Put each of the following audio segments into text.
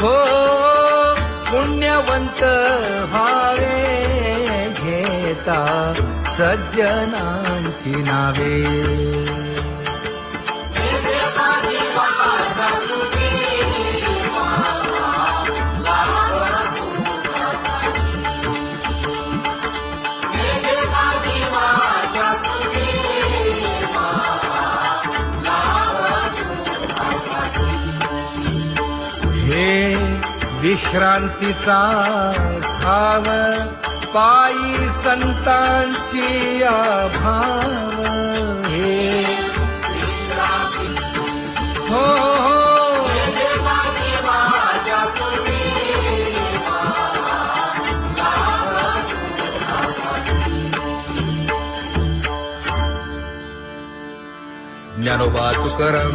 हो पुण्यवंत व्हावे घेता सज्जनांची नावे. हे विश्रांतीचा ठाव पायी संतांची आभाव. हे हो ज्ञानोबा तुकाराम,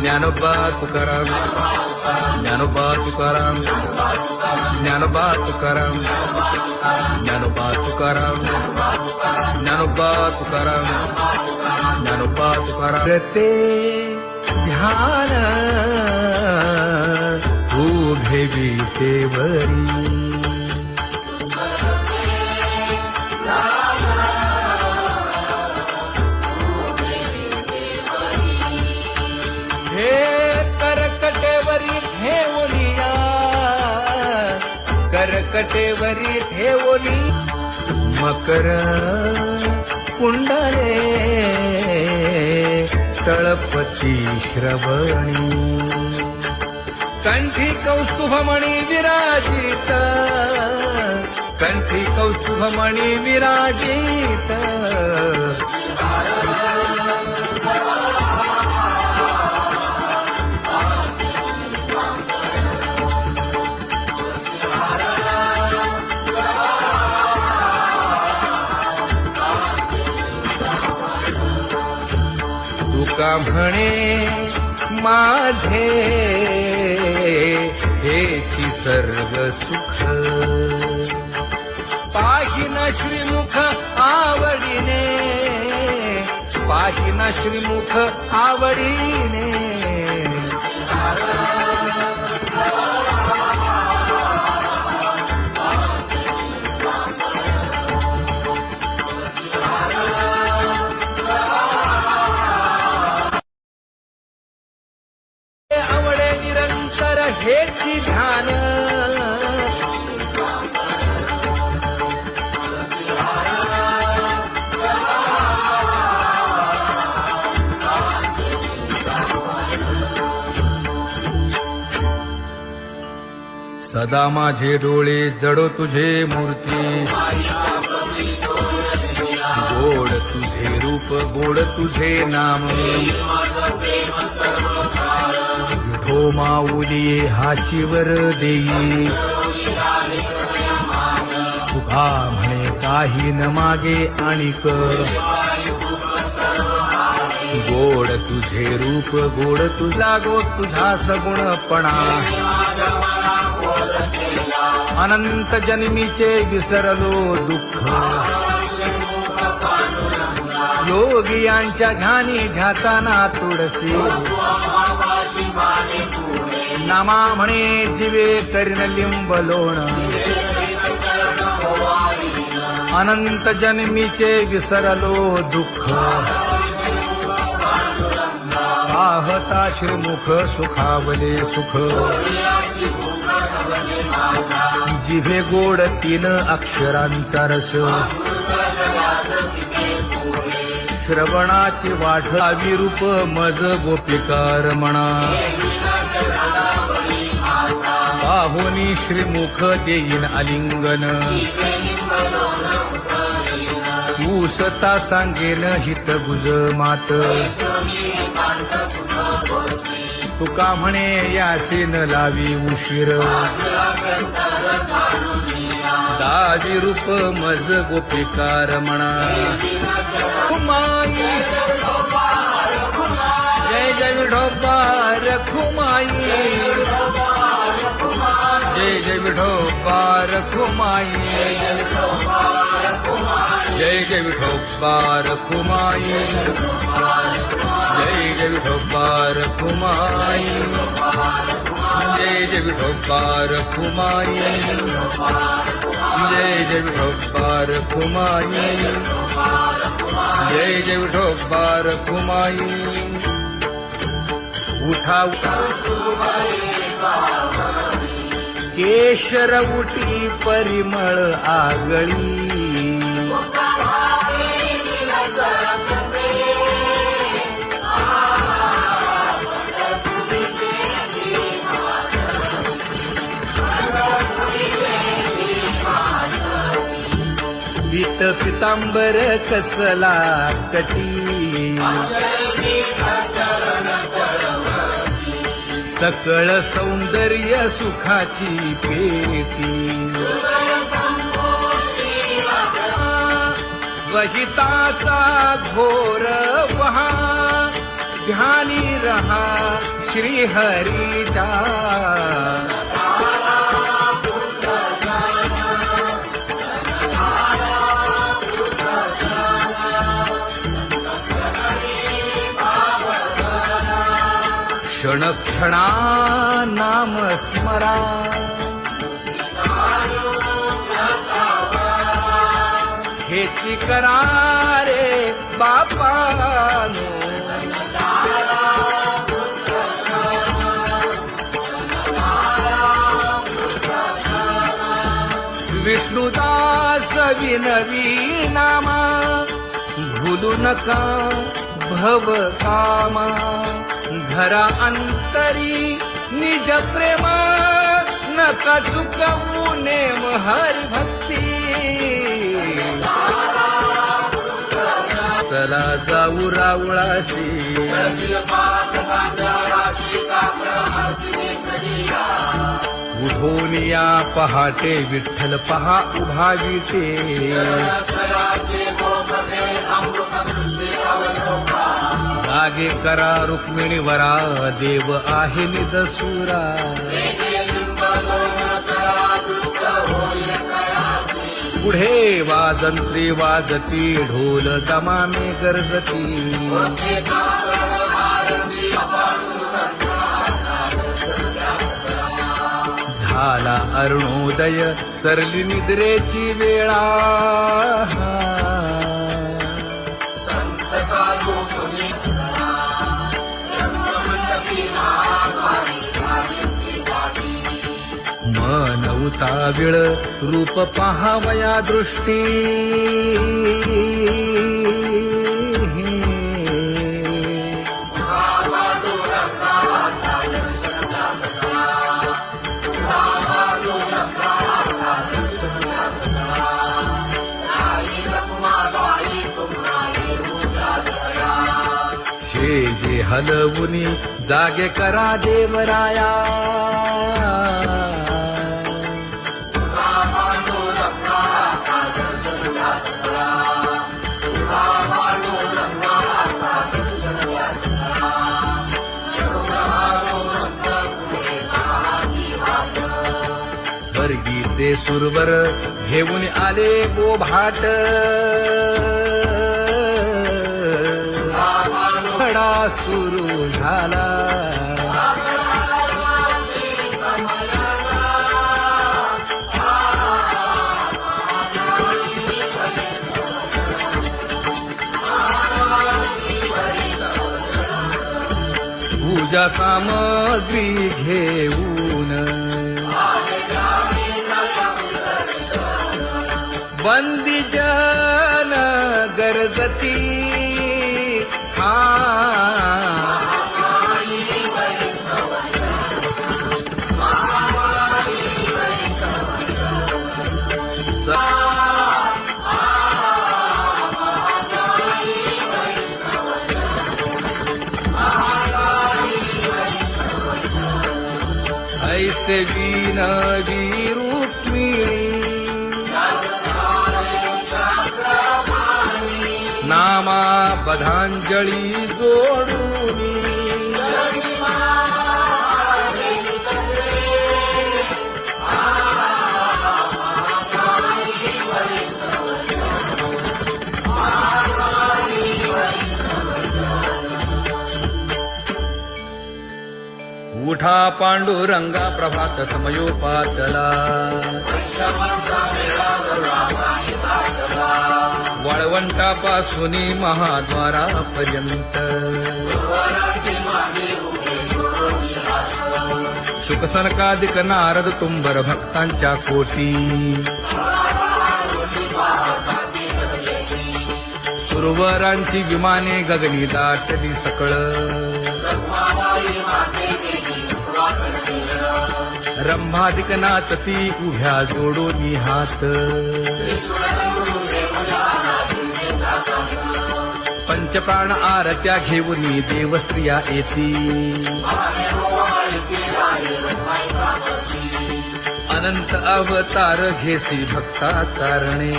ज्ञानोबा तुकाराम, ज्ञानोबा तुकाराम, ज्ञानोबा तुकाराम, ज्ञानोबा तुकाराम, ज्ञानोबा तुकाराम, ज्ञानोबा तुकाराम. ते ध्यान उभे विटेवरी. करकटेवरी ठेवलिया, करकटेवरी ठेवली मकर कुंडले तळपती श्रवणी. कंठी कौस्तुभमणी विराजित, कंठी कौस्तुभमणी विराजित. तुका म्हणे माझे हेची सर्व सुख. पाहिना श्रीमुख आवडीने, पाहिना श्रीमुख आवडीने. आवडे निरंतर हेची ध्यान. सदा माझे डोळे जडो तुझे मूर्ती. गोड तुझे रूप, गोड तुझे नाम. विठो माऊली हाचीवर देई. तुका म्हणे काही न मागे आणिक. गोड तुझे रूप, गोड तुझा गो तुझा सगुणपणा. अनंत जन्मीचे विसरलो दुःख. योगियांच्या ध्यानी ध्याताना तुळसी. नामा म्हणे जीवे करीन लिंबलोण. अनंत जन्मीचे विसरलो दुःख. पाहता श्रीमुख सुखावले सुख. जिभे गोड तीन अक्षरांचा रस. श्रवणाची वाट विरूप मज गोपिकार म्हणा. पाहुनी श्रीमुख देईन आलिंगन. ऊसता सांगेन हित गुज मात. तुका म्हणे यासीन लावी उशीर. दाजी रूप मज गोपिकार म्हणा. खुमाई जय जय विठोबा रखुमाई. जय जय विठोबा रखुमाई. जय जय विठोबा रखुमाई. जय जय विठोबा रखुमाई. जय जय विठोबा रखुमाई, जय जय विठोबा रखुमाई, जय जय विठोबा रखुमाई. उठा केशर उटी परिमळ आगळी, पीत पितांबर कसला कटी, सकळ सौंदर्य सुखाची पेटी. स्वहिताचा घोर वहा, ध्यानी रहा श्रीहरीचा. क्षणक्षणा नाम स्मरा, हेची करा रे बापानो. विष्णुदास विनवी नामा, भूलू नका भव कामा. घरा अंतरी निज प्रेम, नका चुकवू नेम हरी भक्ती. चला जाऊ रावळाशी, उठून या पहाटे विठ्ठल पहा उभा विटे. जागे करा रुक्मिणी वरा, देव आहे निदसुरा. पुढे वाजंत्री वाजती, ढोल दमामे गरजती. झाला अरुणोदय, सरली निद्रेची वेळा. मन उताविळ रूप पहावया दृष्टी. शेजे हलवुनी जागे करा देवराया. स्वर्गीचे सुरवर घेऊन आले बोभाट. खडा सुरू झाला, पूजा सामग्री घेऊन. बंदी जन गरजती, ऐसे विनवी रुक्मिणी, नामा बधांजळी जोडूनी. उठ मोठा पांडुरंगा प्रभात समयोपातला वाळवंटापासून महाद्वारापर्यंत शुकसनकादिक नारद तुंबर भक्तांच्या कोटी सुरवरांची विमाने गगनी दाटली सकळ रंभादिक नाचती उभ्या जोडोनी हात पंचप्राण आरत्या घेऊनी देवस्त्रिया येती अनंत अवतार घेसी भक्ता कारणे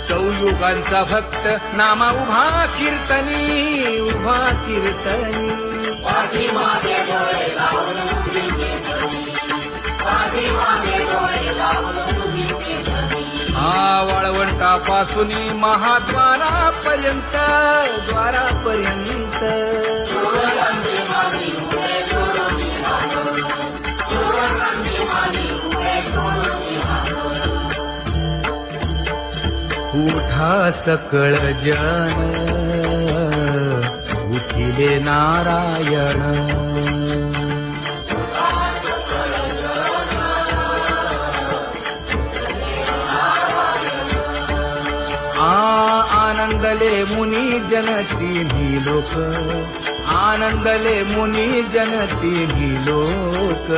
चौयुगांचा भक्त नामा उभा कीर्तनी वाळवंटापासून महाद्वारापर्यंत उठा सकळ जन उठिले नारायण आनंदले मुनी जन तिन्ही लोक आनंदले मुनी जन तिन्ही लोक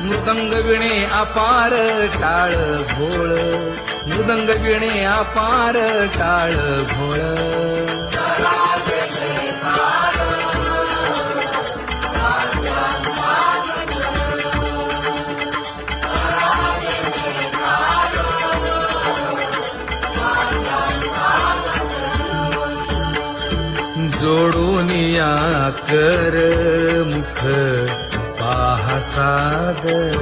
मृदंग विणे अपार टाळ भोळ मृदंग विणे अपार टाळ भोळ जोडून या कर मुख पाहा सागर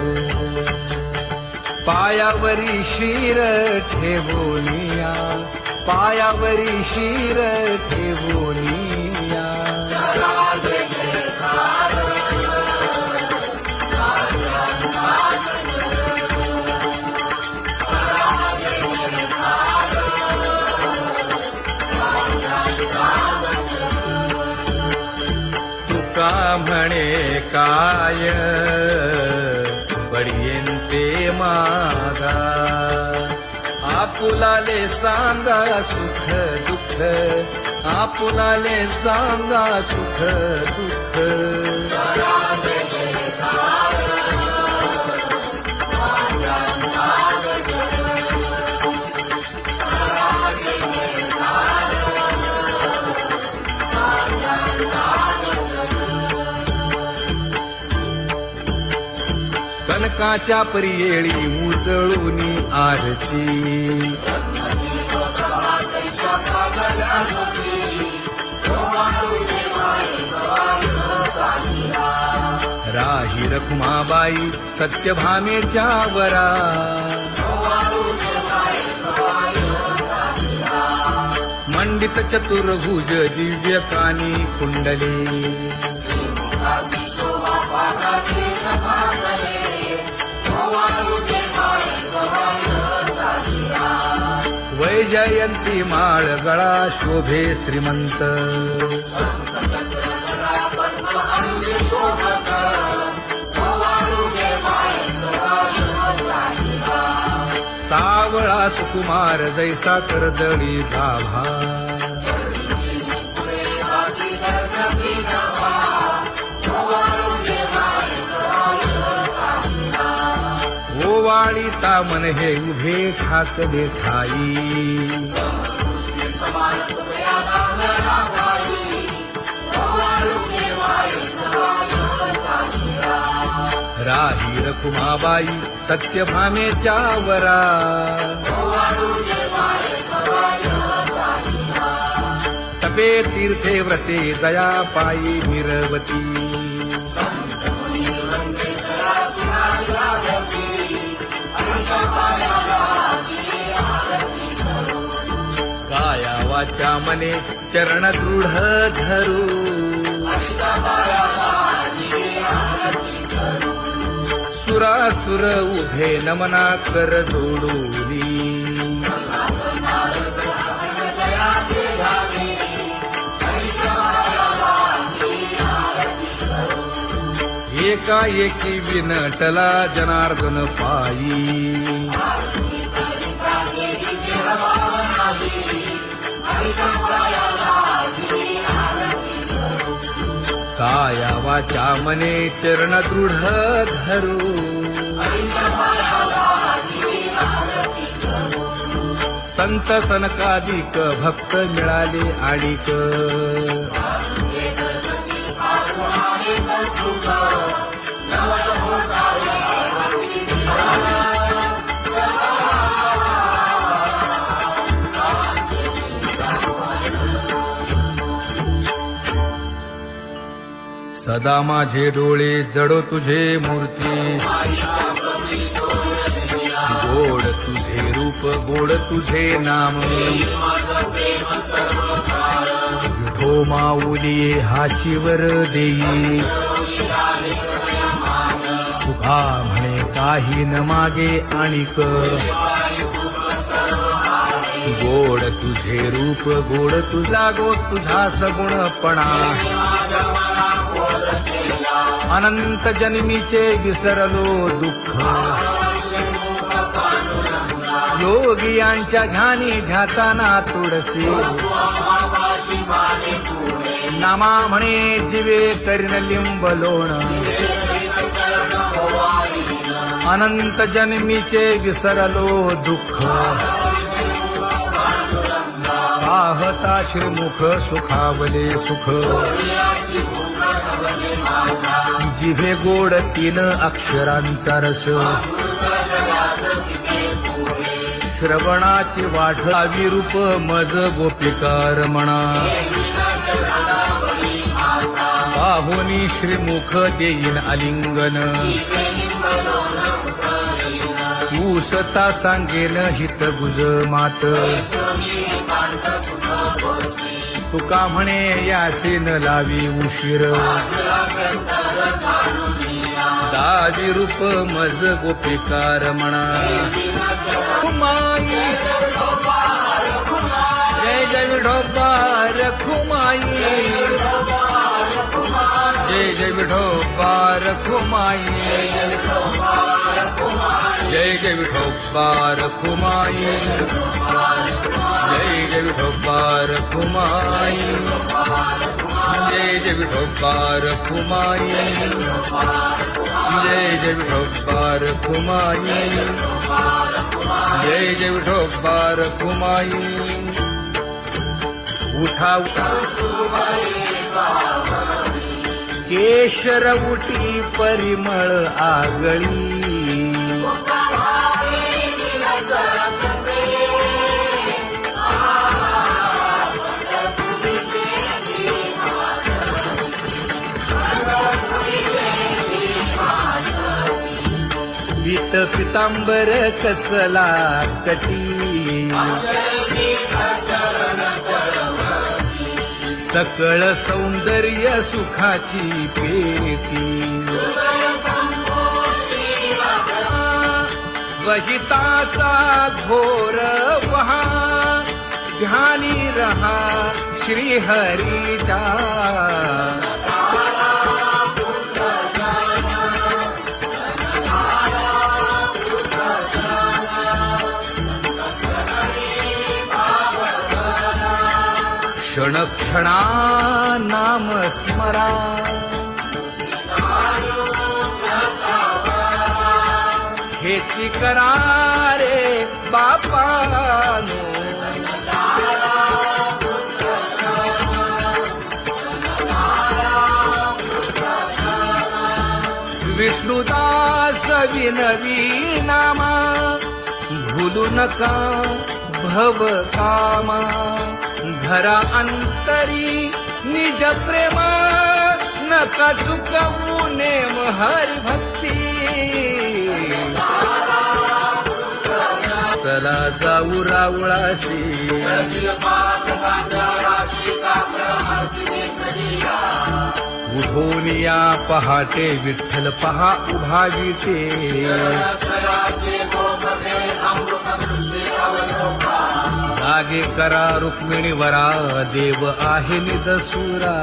पायावरी शिर ठेवोनिया पायावरी शिर ठेवोनिया तुका म्हणे काय पडियेंते मागा आपुलाले सांगा सुख दुःख आपुलाले सांगा सुख दुःख कनकाच्या परियेळी उजळूनी आरती राही रखुमाबाई सत्यभामेच्या वरा मंडित चतुर्भुज दिव्य कानी कुंडली वैजयंती माळ गळा शोभे श्रीमंत सावळा सुकुमार जैसा करदळी गाभा ओवाळीता मन हे उभे ठाकले ठाई राही रखुमाबाई सत्यभामेच्या वरा तपे तीर्थे व्रते जया पायी मिरवती काया वाचा मने चरण दृढ धरू सुरासुर उभे नमना कर जोडूनी एकाएकी विनटला जनार्दन पायी काया वाचा मने चरण दृढ धरू संत सनकादिक भक्त मिळाले आणिक सदा माझे डोळे जडो तुझे मूर्ती गोड तुझे रूप गोड तुझे नाम विठो माऊली हाचीवर देई तुका म्हणे काही न मागे आणिक गोड तुझे रूप गोड तुझा गो तुझा सगुणपणा अनंत जन्मीचे विसरलो दुःख योगियांच्या ध्यानी ध्याताना तुळसी नामा म्हणे जीवे करीन लिंबलोण अनंत जन्मीचे विसरलो दुःख पाहता श्रीमुख सुखावले सुख जिभे गोड तीन अक्षरांचा रस श्रवणाची वाट विरूप मज गोपिकार म्हणा पाहुनी श्रीमुख देईन आलिंगन ऊसता सांगेन हित गुज मात तुका म्हणे यासीन लावी उशीर दाजी रूप मज गोपिकार म्हणा खुमाई जय जय विठोबार खुमाई जय जय विठोबार खुमाई जय जय विठोबार खुमाई जय जय विठोबार खुमाई जय जय विठोबार खुमाई जय जय विठोबार खुमाई जय जय विठोबार खुमाई उठा केशर उटी परिमळ आगळी पीत पितांबर कसला कटी सकळ सौंदर्य सुखाची पेटी स्वहिताचा घोर वहा ध्यानी रहा श्रीहरीचा क्षण क्षणा नाम स्मरा हेची करा रे बापानो विष्णुदास विनवी नामा भूलू नका भव कामा धरा अंतरी निज प्रेम नका चुकवू नेम हरी भक्ती चला जाऊ रावळाशी उठून या पहाटे विठ्ठल पहा उभा विटे जागे करा रुक्मिणी वरा देव आहे निदसुरा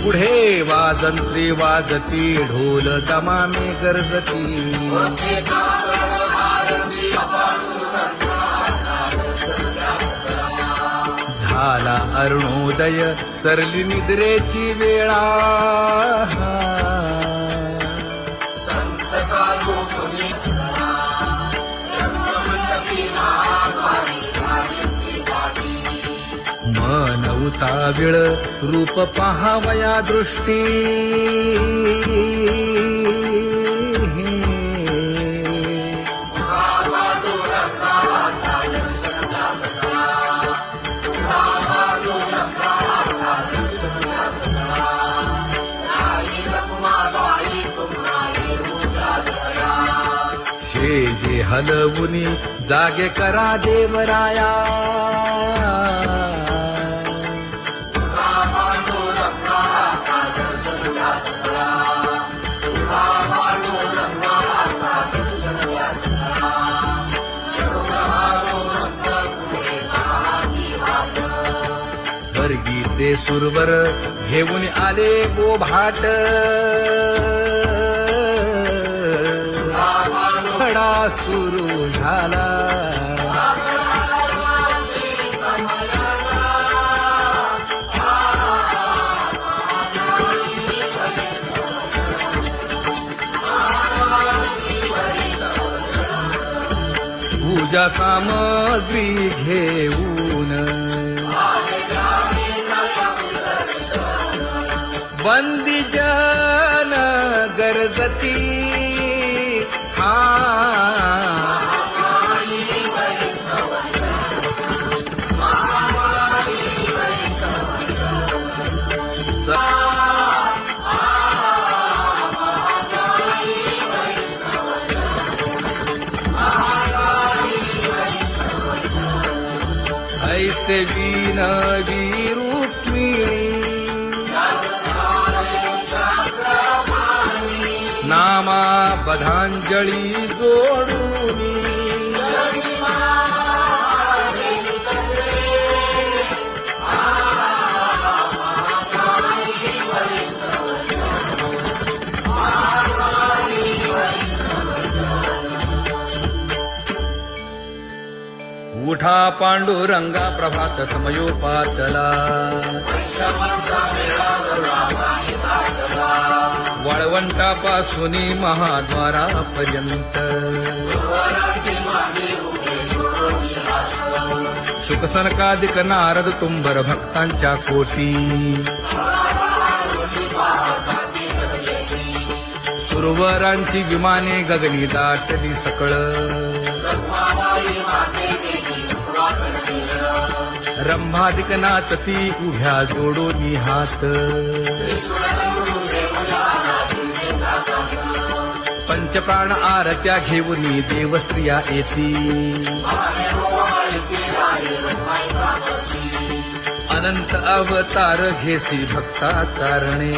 पुढे वाजंत्री वाजती ढोल दमामे गरजती झाला अरुणोदय सरली निद्रेची वेळा मन उताविळ रूप पहावया दृष्टी जे हलवुनी जागे करा देवराया स्वर्गीचे सुरवर घेऊन आले बोभाट खडा सुरू झाला पूजा सामग्री घेऊन बंदी जन गरजती ऐसे विनवी रुक्मिणी नामा बधांजळी जोडूनी उठा पांडुरंगा प्रभात समयोपातला वाळवंटापासून महाद्वारापर्यंत शुकसनकादिक नारद तुंबर भक्तांच्या कोटी सुरवरांची विमाने गगनी दाटली सकळ रंभादिक नाचती उभ्या जोडोनी हात पंचप्राण आरत्या घेऊनी देवस्त्रिया येती अनंत अवतार घेसी भक्ता कारणे